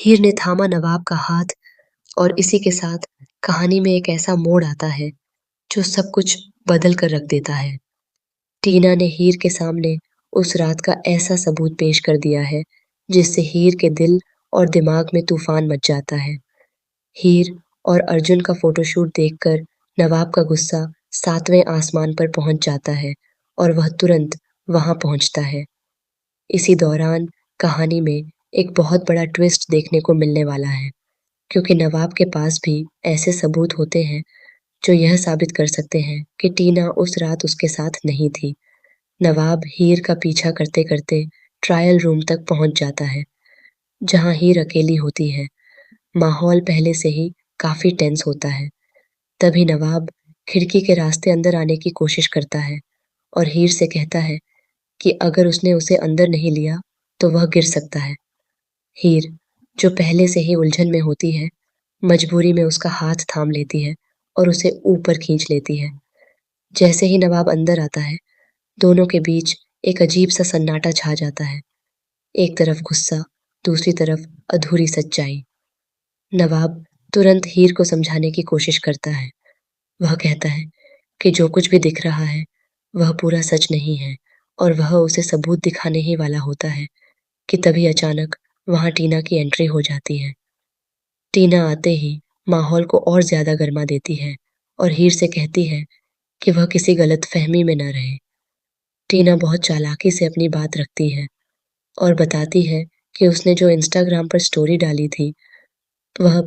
हीर ने थामा नवाब का हाथ और इसी के साथ कहानी में एक ऐसा मोड़ आता है जो सब कुछ बदल कर रख देता है। टीना ने हीर के सामने उस रात का ऐसा सबूत पेश कर दिया है जिससे हीर के दिल और दिमाग में तूफान मच जाता है। हीर और अर्जुन का फोटोशूट देखकर नवाब का गुस्सा सातवें आसमान पर पहुंच जाता है और वह तुरंत वहां पहुंचता है। इसी दौरान कहानी में एक बहुत बड़ा ट्विस्ट देखने को मिलने वाला है, क्योंकि नवाब के पास भी ऐसे सबूत होते हैं जो यह साबित कर सकते हैं कि टीना उस रात उसके साथ नहीं थी। नवाब हीर का पीछा करते-करते ट्रायल रूम तक पहुंच जाता है, जहां हीर अकेली होती है। माहौल पहले से ही काफी टेंस होता है। तभी नवाब खिड़की के रास्ते अंदर आने की कोशिश करता है और हीर से कहता है कि अगर उसने उसे अंदर नहीं लिया तो वह गिर सकता है। हीर, जो पहले से ही उलझन में होती है, मजबूरी में उसका हाथ थाम लेती है और उसे ऊपर खींच लेती है। जैसे ही नवाब अंदर आता है, दोनों के बीच एक अजीब सा सन्नाटा छा जाता है। एक तरफ गुस्सा, दूसरी तरफ अधूरी सच्चाई। नवाब तुरंत हीर को समझाने की कोशिश करता है। वह कहता है कि जो कुछ भी दिख रहा है, वह पूरा सच नहीं है और वह उसे सबूत दिखाने ही वाला होता है कि तभी अचानक वहां टीना की एंट्री हो जाती है। टीना आते ही माहौल को और ज्यादा गर्मा देती है और हीर से कहती है कि वह किसी गलतफहमी में न रहे। टीना बहुत चालाकी से अपनी बात रखती है और बताती है कि उसने जो इंस्टाग्राम पर स्टोरी डाली थी, वह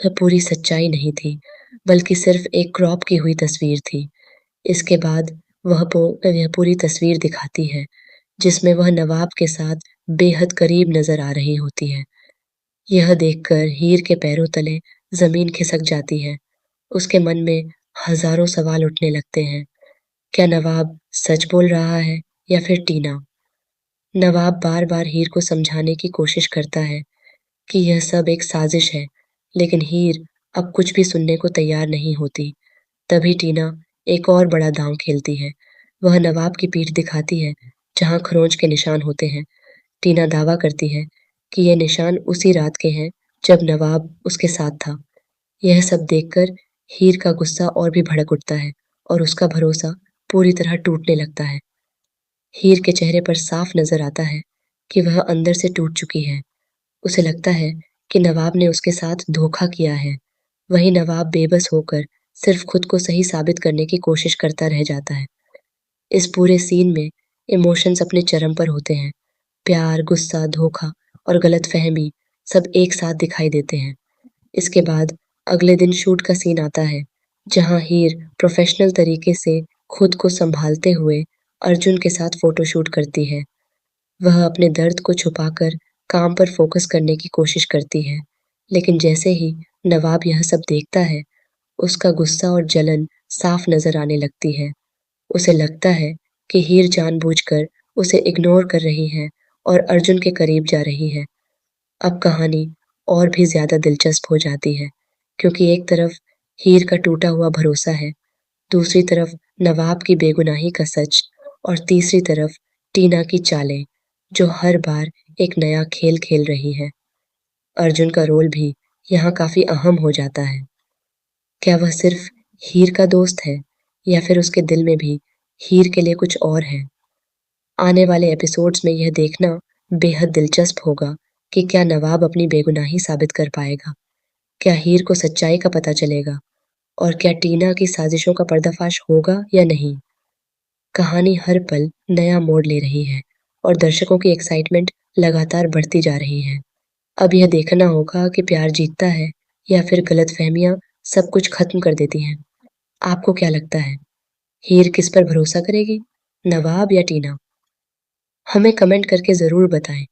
पूरी सच्चाई नहीं थी, बल्कि सिर्फ एक क्रॉप की हुई तस्वीर थी। इसके बाद वह पूरी तस्वीर दिखाती है, जिसमें वह नवाब के साथ बेहद करीब नजर आ रही होती है। यह देखकर हीर के पैरों तले जमीन खिसक जाती है। उसके मन में हजारों सवाल उठने लगते हैं। क्या नवाब सच बोल रहा है या फिर टीना? नवाब बार-बार हीर को समझाने की कोशिश करता है कि यह सब एक साजिश है, लेकिन हीर अब कुछ भी सुनने को तैयार नहीं होती। तभी टीना एक और बड़ा दांव खेलती है। वह नवाब की पीठ दिखाती है, जहां खरोंच के निशान होते हैं। टीना दावा करती है कि ये निशान उसी रात के हैं जब नवाब उसके साथ था। यह सब देखकर हीर का गुस्सा और भी भड़क उठता है और उसका भरोसा पूरी तरह टूटने लगता है। हीर के चेहरे पर साफ नजर आता है कि वह अंदर से टूट चुकी है। उसे लगता है कि नवाब ने उसके साथ धोखा किया है। वहीं नवाब बेबस होकर सिर्फ खुद को सही साबित करने की कोशिश करता रह जाता है। इस पूरे सीन में इमोशंस अपने चरम पर होते हैं। प्यार, गुस्सा, धोखा और गलतफहमी सब एक साथ दिखाई देते हैं। इसके बाद अगले दिन शूट का सीन आता है, जहां हीर प्रोफेशनल तरीके से खुद को संभालते हुए अर्जुन के साथ फोटोशूट करती है। वह अपने दर्द को छुपाकर काम पर फोकस करने की कोशिश करती है, लेकिन जैसे ही नवाब यह सब देखता है, उसका गुस्सा और जलन साफ नजर आने लगती है। उसे लगता है कि हीर जानबूझकर उसे इग्नोर कर रही है और अर्जुन के करीब जा रही है। अब कहानी और भी ज्यादा दिलचस्प हो जाती है, क्योंकि एक तरफ हीर का टूटा हुआ भरोसा है, दूसरी तरफ नवाब की बेगुनाही का सच और तीसरी तरफ टीना की चालें, जो हर बार एक नया खेल खेल रही है। अर्जुन का रोल भी यहाँ काफी अहम हो जाता है। क्या वह सिर्फ हीर का दोस्त है या फिर उसके दिल में भी हीर के लिए कुछ और है? आने वाले एपिसोड्स में यह देखना बेहद दिलचस्प होगा कि क्या नवाब अपनी बेगुनाही साबित कर पाएगा? क्या हीर को सच्चाई का पता चलेगा? और क्या टीना की साजिशों का पर्दाफाश होगा या नहीं? कहानी हर पल नया मोड़ ले रही है और दर्शकों की एक्साइटमेंट लगातार बढ़ती जा रही है। अब यह देखना होगा कि प्यार जीतता है या फिर गलतफहमियां सब कुछ खत्म कर देती हैं। आपको क्या लगता है? हीर किस पर भरोसा करेगी? नवाब या टीना? हमें कमेंट करके ज़रूर बताएं।